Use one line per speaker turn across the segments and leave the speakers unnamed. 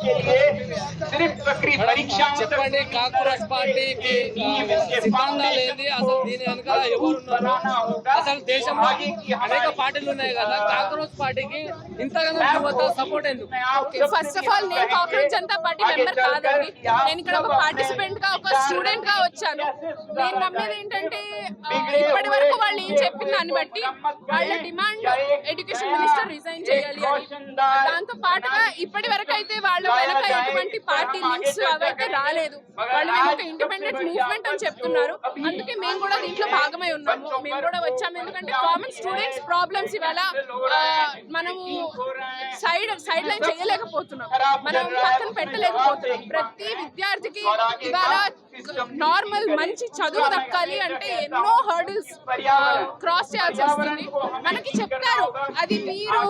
के लिए सिर्फ परीक्षाओं
చెప్పండి కాంగ్రెస్ పార్టీకి సిద్ధాంతాలు ఏంది అసలు దీని వెనకాల ఎవరు ఉన్నారు అసలు దేశంలో అనేక పార్టీలు ఉన్నాయి కదా కాంగ్రెస్ పార్టీకి ఇంతగానో యువత సపోర్ట్ ఎందుకు
ఫస్ట్ ఆఫ్ ఆల్ నేను కాంగ్రెస్ జనతా పార్టీ మెంబర్ కాదండి నేను ఇక్కడ ఒక పార్టిసిపెంట్ గా ఒక స్టూడెంట్ గా వచ్చాను నేను నమ్మేది ఏంటంటే ఇప్పటి వరకు వాళ్ళు ఏం చెప్పిన దాన్ని బట్టి వాళ్ళ డిమాండ్ ఎడ్యుకేషన్ మినిస్టర్ రిజైన్ చేయాలి అని దాంతో పాటుగా ఇప్పటి వరకు అయితే వాళ్ళ వెనక ఎటువంటి పార్టీ లింక్స్ అవైతే రాలేదు వాళ్ళు మేము ఒక ఇండిపెండెంట్ మూవ్మెంట్ అని చెప్తున్నారు అందుకే మేము కూడా దీంట్లో భాగమై ఉన్నాము మేము కూడా వచ్చాము ఎందుకంటే కామన్ స్టూడెంట్స్ ప్రాబ్లమ్స్ ఇవాళ మనము సైడ్ లైన్ చేయలేకపోతున్నాం మనం పక్కన పెట్టలేకపోతున్నాం ప్రతి విద్యార్థికి ఇవాళ నార్మల్ మంచి చదువు దక్కాలి అంటే ఎన్నో హర్డిల్స్ క్రాస్ చేయాల్సి వస్తుంది మనకి చెప్తారు అది మీరు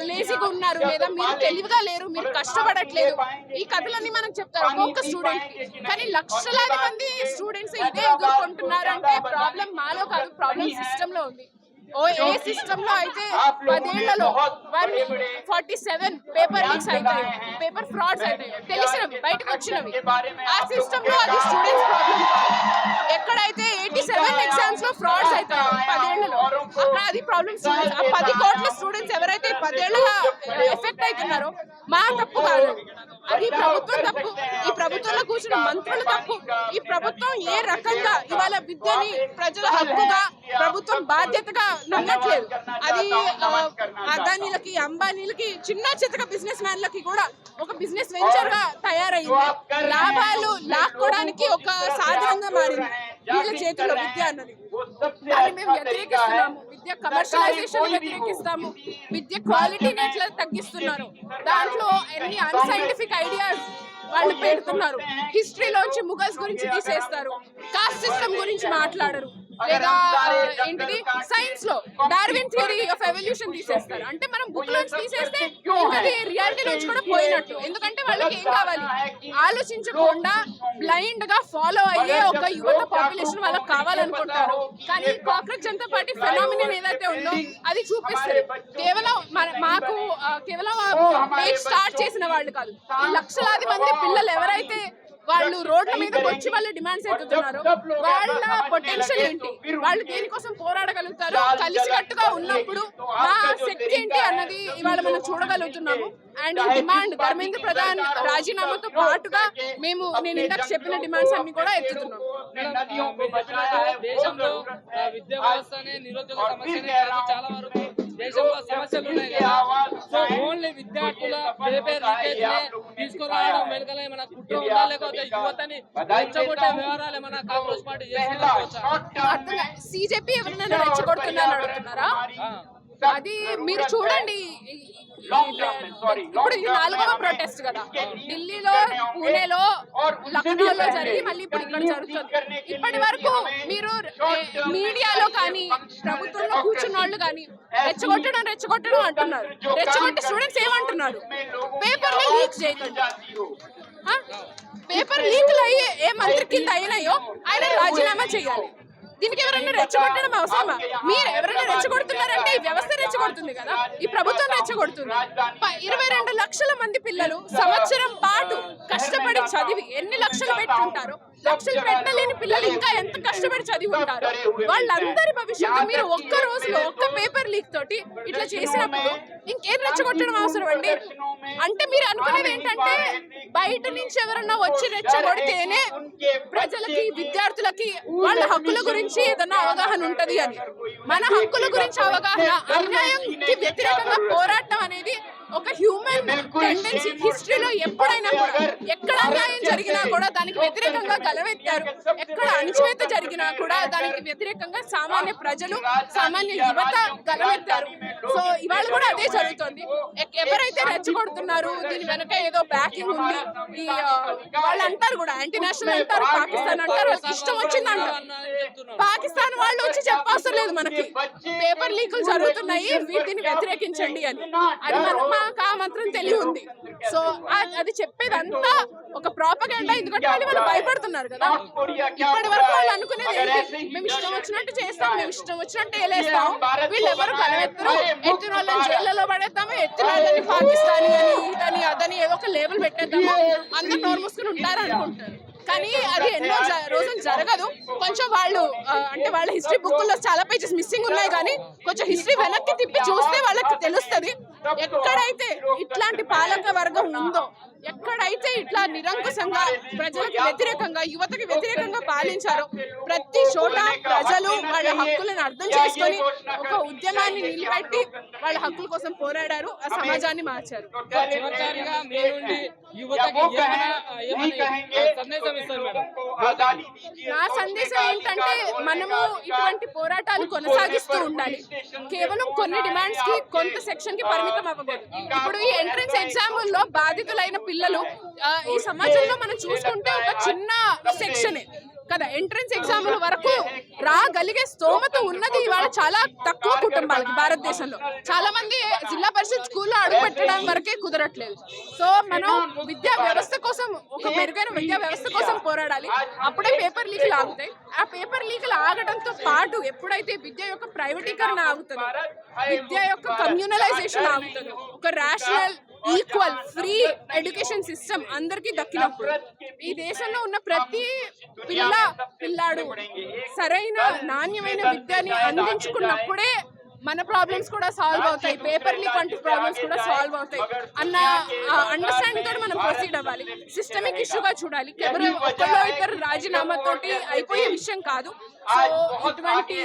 లేజీగా ఉన్నారు లేదా మీరు తెలివిగా లేరు మీరు కష్టపడట్లేదు ఈ కథలన్నీ మనకు చెప్తారు ఒక్కొక్క స్టూడెంట్ కి కానీ లక్షలాది మంది స్టూడెంట్స్ ఇదే ఎదుర్కొంటున్నారు అంటే ప్రాబ్లం మాలో కాదు ప్రాబ్లం సిస్టమ్ లో ఉంది ఏ సిస్టమ్ లో అయితే 10 ఏళ్లలో 147 పేపర్ లీక్స్ అవుతాయి పేపర్ ఫ్రాడ్స్ అవుతాయి తెలిసినవి బయటకు వచ్చినవి ఆ సిస్టమ్ లో అది స్టూడెంట్స్ ప్రాబ్లం ఎక్కడైతే 87 ఎగ్జామ్స్ లో ఫ్రాడ్స్ అవుతాయి 10 ఏళ్లలో అక్కడ అది ప్రాబ్లం స్టూడెంట్స్ ఆ 10 కోట్ల స్టూడెంట్స్ ఎవరైతే 10 ఏళ్లుగా ఎఫెక్ట్ అవుతున్నారో మా తప్పు కాదు అది ప్రభుత్వం తప్పు ఈ ప్రభుత్వంలో కూర్చున్న మంత్రులు తప్పు ఈ ప్రభుత్వం ఏ రకంగా ఇవాళ విద్యని ప్రజల హక్కుగా ప్రభుత్వం బాధ్యతగా నమ్మట్లేదు అది అదానీలకి అంబానీలకి చిన్న చితక బిజినెస్ మ్యాన్లకి కూడా ఒక బిజినెస్ వెంచర్ గా తయారైంది లాభాలు లాక్కోవడానికి ఒక సాధనంగా మారింది వీళ్ళ చేతుల్లో విద్య అన్నది దాన్ని మేము వ్యతిరేకిస్తున్నాము విద్య కమర్షియలైజేషన్ వ్యతిరేకిస్తాము విద్య క్వాలిటీని ఎట్లా తగ్గిస్తున్నారు దాంట్లో ఎన్ని అన్సైంటిఫిక్ ఐడియాస్ వాళ్ళు పెడుతున్నారు హిస్టరీలోంచి ముగల్స్ గురించి తీసేస్తారు కాస్ట్ సిస్టమ్ గురించి మాట్లాడరు లేదా ఏంటిది సైన్స్ లో డార్విన్ థియరీ ఆఫ్ ఎవల్యూషన్ తీసేస్తారు అంటే మనం బుక్ లోంచి తీసేస్తే అది రియాలిటీ నుంచి కూడా పోయినట్టు ఎందుకంటే వాళ్ళకి ఏం కావాలి ఆలోచించకుండా బ్లైండ్ గా ఫాలో అయ్యే ఒక యువత పాపులేషన్ వాళ్ళకి కావాలనుకుంటారు కానీ కాంగ్రెస్ జనతా పార్టీ ఫెనామినన్ ఏదైతే ఉందో అది చూపిస్తుంది కేవలం మాకు కేవలం పేజ్ స్టార్ట్ చేసిన వాళ్ళు కాదు లక్షలాది మంది పిల్లలు ఎవరైతే వాళ్ళు రోడ్ల మీదకి వచ్చి వాళ్ళు డిమాండ్స్ ఎత్తుతున్నారు వాళ్ళ పొటెన్షియల్ ఏంటి వాళ్ళు దేనికోసం పోరాడగలుగుతారు కలిసికట్టుగా ఉన్నప్పుడు మా శక్తి ఏంటి అన్నది ఇవాళ మనం చూడగలుగుతున్నాము అండ్ డిమాండ్ ధర్మేంద్ర ప్రధాన్ రాజీనామాతో పాటుగా నేను ఇందాక చెప్పిన డిమాండ్స్ అన్ని కూడా ఎత్తుతున్నాము
దేశంలో విద్యా వ్యవస్థనే నిరుద్యోగ సమస్యనే చాలా వరకు దేశంలో సమస్యలు ఉన్నాయి కదా సో ఓన్లీ విద్యార్థుల పేపర్ లీకేజ్ తీసుకురావడం వెనకాల ఏమైనా కుట్ర ఉందా లేకపోతే యువతని రెచ్చగొట్టే వ్యవహారాలు ఏమైనా కాంగ్రెస్ పార్టీ చేస్తుందా
సిజెపి ఎవరైనా రెచ్చగొడుతున్నారని అడుగుతున్నారా అది మీరు చూడండి ఇప్పుడు ఇది 4వ ప్రొటెస్ట్ కదా ఢిల్లీలో పూణేలో లక్నోలో జరిగి మళ్ళీ ఇప్పుడు ఇక్కడ జరుగుతుంది ఇప్పటి వరకు మీరు మీడియాలో కానీ ప్రభుత్వంలో కూర్చున్న వాళ్ళు కానీ రెచ్చగొట్టడం అంటున్నారు రెచ్చగొట్టే స్టూడెంట్స్ ఏమంటున్నారు పేపర్లో లీక్ చేయకండి పేపర్ లీకులు అయ్యి ఏ మంత్రి కింద అయినాయో ఆయన రాజీనామా చేయాలి దీనికి ఎవరైనా రెచ్చగొట్టడం అవసరమా మీరు ఎవరైనా రెచ్చగొడుతున్నారంటే ఈ వ్యవస్థ రెచ్చగొడుతుంది కదా ఈ ప్రభుత్వం రెచ్చగొడుతుంది 22 లక్షల మంది పిల్లలు సంవత్సరం పాటు కష్టపడి చదివి ఎన్ని లక్షలు పెట్టుకుంటారో లక్షలు పెట్టలేని పిల్లలు ఇంకా ఎంత కష్టపడి చదివి ఉంటారు వాళ్ళందరి భవిష్యత్తు మీరు ఒక్క రోజులో ఒక్క పేపర్ లీక్ తోటి ఇట్లా చేసినప్పుడు ఇంకేం రెచ్చగొట్టడం అవసరం అండి అంటే మీరు అనుకునేది ఏంటంటే బయట నుంచి ఎవరన్నా వచ్చి రెచ్చగొడితేనే ప్రజలకి విద్యార్థులకి వాళ్ళ హక్కుల గురించి ఏదన్నా అవగాహన ఉంటది అని మన హక్కుల గురించి అవగాహన అన్యాయంకి వ్యతిరేకంగా పోరాటం అనేది ఒక హ్యూమన్ టెండెన్సీ హిస్టరీలో ఎప్పుడైనా కూడా ఎక్కడ అన్యాయం జరిగినా కూడా దానికి వ్యతిరేకంగా గలవెత్తారు ఎక్కడ అణచివేత జరిగినా కూడా దానికి వ్యతిరేకంగా సామాన్య ప్రజలు సామాన్య యువత గలవెత్తారు సో ఇవాళ కూడా అదే జరుగుతుంది ఎవరైతే రెచ్చగొడుతున్నారు దీని వెనక ఏదో బ్యాకింగ్ ఉంది ఈ వాళ్ళు అంటారు కూడా యాంటీ నేషనల్ అంటారు పాకిస్తాన్ అంటారు ఇష్టం వచ్చిందంటారు పాకిస్తాన్ వాళ్ళు వచ్చి చెప్పవసరం లేదు మనకి పేపర్ లీకులు జరుగుతున్నాయి వీటిని వ్యతిరేకించండి అని అది మనం మా నాకు ఆ మాత్రం తెలివి ఉంది. సో అది చెప్పేదంతా ఒక ప్రాపగెండా. ఎందుకంటే వాళ్ళు భయపడుతున్నారు కదా. ఇప్పటి వరకు వాళ్ళు అనుకునేది ఏంటి, మేము ఇష్టం వచ్చినట్టు చేస్తాం, మేము ఇష్టం వచ్చినట్టు వేలేస్తాం, వీళ్ళు ఎవరు కలవెత్తరు, ఎత్తిన వాళ్ళని జైళ్ళలో పడేస్తాము, ఎత్తిన వాళ్ళని పాకిస్తానీ అని ఇదని అదని ఏదో ఒక లేబుల్ పెట్టేద్దాము, అందరు నోరు మూసుకుని ఉంటారు అనుకుంటారు. కానీ అది ఎన్నో రోజులు జరగదు. కొంచెం వాళ్ళు అంటే వాళ్ళ హిస్టరీ బుక్లో చాలా పేజెస్ మిస్సింగ్ ఉన్నాయి, కానీ కొంచెం హిస్టరీ వెనక్కి తిప్పి చూస్తే వాళ్ళకి తెలుస్తుంది. ఎక్కడైతే ఇట్లాంటి పాలక వర్గం ఉందో, ఎక్కడైతే ఇట్లా నిరంకుశంగా ప్రజలకు వ్యతిరేకంగా యువతకి వ్యతిరేకంగా పాలించారో, ప్రతి చోట ప్రజలు వాళ్ళ హక్కులను అర్థం చేసుకొని ఒక ఉద్యమాన్ని నిలబెట్టి వాళ్ళ హక్కుల కోసం పోరాడారు, ఆ సమాజాన్ని మార్చారు. నా సందేశం ఏంటంటే, మనము ఇటువంటి పోరాటాలు కొనసాగిస్తూ ఉండాలి. కేవలం కొన్ని డిమాండ్స్ కి, కొంత సెక్షన్ కి పరిమితం అవ్వకూడదు. ఇప్పుడు ఈ ఎంట్రన్స్ ఎగ్జామ్ లో బాధితులైన పిల్లలు ఈ సమాజంలో మనం చూసుకుంటే ఒక చిన్న సెక్షనే కదా. ఎంట్రన్స్ ఎగ్జామ్ల వరకు రాగలిగే స్తోమత ఉన్నది ఇవాళ చాలా తక్కువ కుటుంబాలకి. భారతదేశంలో చాలా మంది జిల్లా పరిషత్ స్కూల్లో అడుగు పెట్టడం వరకే కుదరట్లేదు. సో మనం విద్యా వ్యవస్థ కోసం, ఒక మెరుగైన విద్యా వ్యవస్థ కోసం పోరాడాలి. అప్పుడే పేపర్ లీకులు ఆగుతాయి. ఆ పేపర్ లీకులు ఆగడంతో పాటు ఎప్పుడైతే విద్య యొక్క ప్రైవేటీకరణ ఆగుతుందో, విద్య యొక్క కమ్యూనలైజేషన్ ఆగుతుందో, ఒక rational equal free education system అందరికీ దక్కినప్పుడు, ఈ దేశంలో ఉన్న ప్రతి పిల్లాడు సరైన నాణ్యమైన విద్యని అందించుకున్నప్పుడే మన ప్రాబ్లమ్స్ కూడా సాల్వ్ అవుతాయి, పేపర్ లీక్ వంటి ప్రాబ్లమ్స్ కూడా సాల్వ్ అవుతాయి అన్న అండర్స్టాండింగ్ తోటి మనం ప్రొసీడ్ అవ్వాలి. సిస్టమిక్ ఇష్యూగా చూడాలి. కేవలం ఒకరో ఇద్దరు రాజీనామాతోటి అయిపోయే విషయం కాదు. సో ఇటువంటి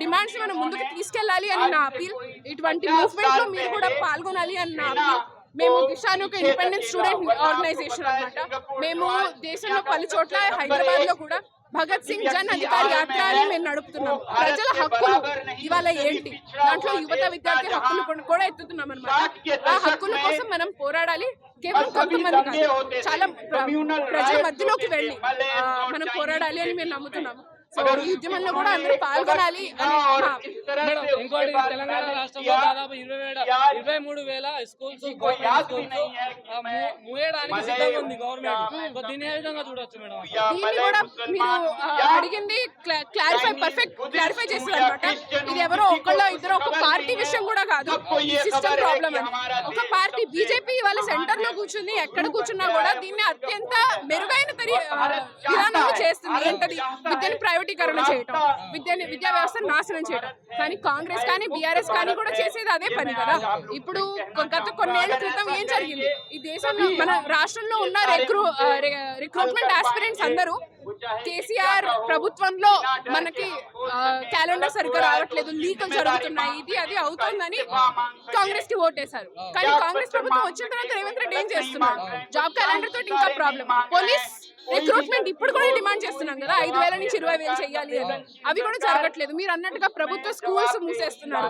డిమాండ్స్ మనం ముందుకు తీసుకెళ్లాలి అని నా అపీల్. ఇటువంటి మూవ్మెంట్ లో మీరు కూడా పాల్గొనాలి అని నా అపీల్. మేము దిశాను ఒక ఇండిపెండెంట్ స్టూడెంట్ ఆర్గనైజేషన్ అన్నమాట. మేము దేశంలో పలు చోట్ల, హైదరాబాద్ లో కూడా భగత్ సింగ్ జన్ అధికార్ యాత్ర అని మేము నడుపుతున్నాం. ప్రజల హక్కులు ఇవాళ ఏంటి, దాంట్లో యువత విద్యార్థి హక్కులు కూడా ఎత్తుతున్నాం అన్నమాట. ఆ హక్కుల కోసం మనం పోరాడాలి. కేవలం కొంతమంది కాదు, చాలా ప్రజల మధ్యలోకి వెళ్ళి మనం పోరాడాలి అని మేము నమ్ముతున్నాము. సో ఈ ఉద్యమంలో కూడా అందరూ పాల్గొనాలి అని.
ఇంకోటి, తెలంగాణ రాష్ట్రంలో దాదాపు 23,000 స్కూల్స్ మూయడానికి సిద్ధంగా ఉంది గవర్నమెంట్. దీన్ని ఏ విధంగా చూడొచ్చు మేడం?
దీన్ని కూడా మీరు అడిగింది క్లారిఫై చేస్తారు అనమాట. ఇది ఎవరో ఒకళ్ళో ఇద్దరు, ఒక పార్టీ విషయం కూడా కాదు, సిస్టమ్ ప్రాబ్లం అని. ఒక పార్టీ బీజేపీ వాళ్ళ సెంటర్ లో కూర్చుని ఎక్కడ కూర్చున్నా కూడా దీన్ని అత్యంత మెరుగైన విధానంలో చేస్తుంది. ఏంటది? విద్యని ప్రైవేటీకరణ చేయటం, విద్యా వ్యవస్థను నాశనం చేయడం. కానీ కాంగ్రెస్ కానీ బీఆర్ఎస్ కానీ కూడా చేసేది అదే పని కదా. ఇప్పుడు గత కొన్నేళ్ల క్రితం ఏం జరిగింది, ఈ దేశంలో మన రాష్ట్రంలో ఉన్న రిక్రూట్మెంట్ ఆస్పిరెంట్స్ అందరూ కేసీఆర్ ప్రభుత్వంలో మనకి క్యాలెండర్ సరిగ్గా రావట్లేదు, లీకులు జరుగుతున్నాయి, ఇది అది అవుతుందని కాంగ్రెస్ కి ఓటేశారు. కానీ కాంగ్రెస్ ప్రభుత్వం వచ్చిన తర్వాత రేవంత్ రెడ్డి ఏం చేస్తున్నారు? జాబ్ క్యాలెండర్ తోటి ఇంకా ప్రాబ్లం. పోలీస్ రిక్రూట్మెంట్ ఇప్పుడు కూడా డిమాండ్ చేస్తున్నాం కదా, 5,000 నుంచి 20,000 చెయ్యాలి అని. అవి కూడా జరగట్లేదు. మీరు అన్నట్టుగా ప్రభుత్వ స్కూల్స్ మూసేస్తున్నారు.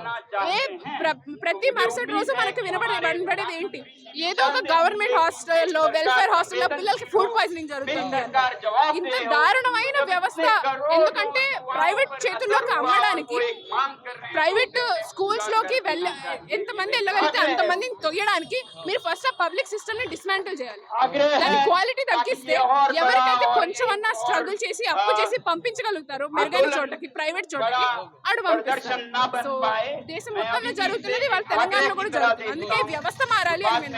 ప్రతి మరుసటి రోజు మనకు వినబడేది ఏంటి, ఏదో ఒక గవర్నమెంట్ హాస్టల్లో, వెల్ఫేర్ హాస్టల్లో పిల్లలకి ఫుడ్ పాయిజనింగ్ జరుగుతుంది. ఇంత దారుణమైన వ్యవస్థ. ఎందుకంటే ప్రైవేట్ చేతుల్లోకి అమ్మడానికి, ప్రైవేట్ స్కూల్స్ లోకి ఎంతమంది వెళ్ళగలిగితే అంతమందిని తొయ్యడానికి మీరు ఫస్ట్ ఆ పబ్లిక్ సిస్టమ్ ని డిస్మాంటిల్ చేయాలి. దాని క్వాలిటీ తగ్గిస్తే ఎవరికైతే కొంచెమన్నా స్ట్రగుల్ చేసి అప్పు చేసి పంపించగలుగుతారో మెరుగైన చోటకి, ప్రైవేట్ చోటకి, అడు పంపిస్తారు. సో దేశం మొత్తంలో జరుగుతున్నది, వాళ్ళ తెలంగాణలో కూడా జరుగుతుంది. అందుకే వ్యవస్థ మారాలి అని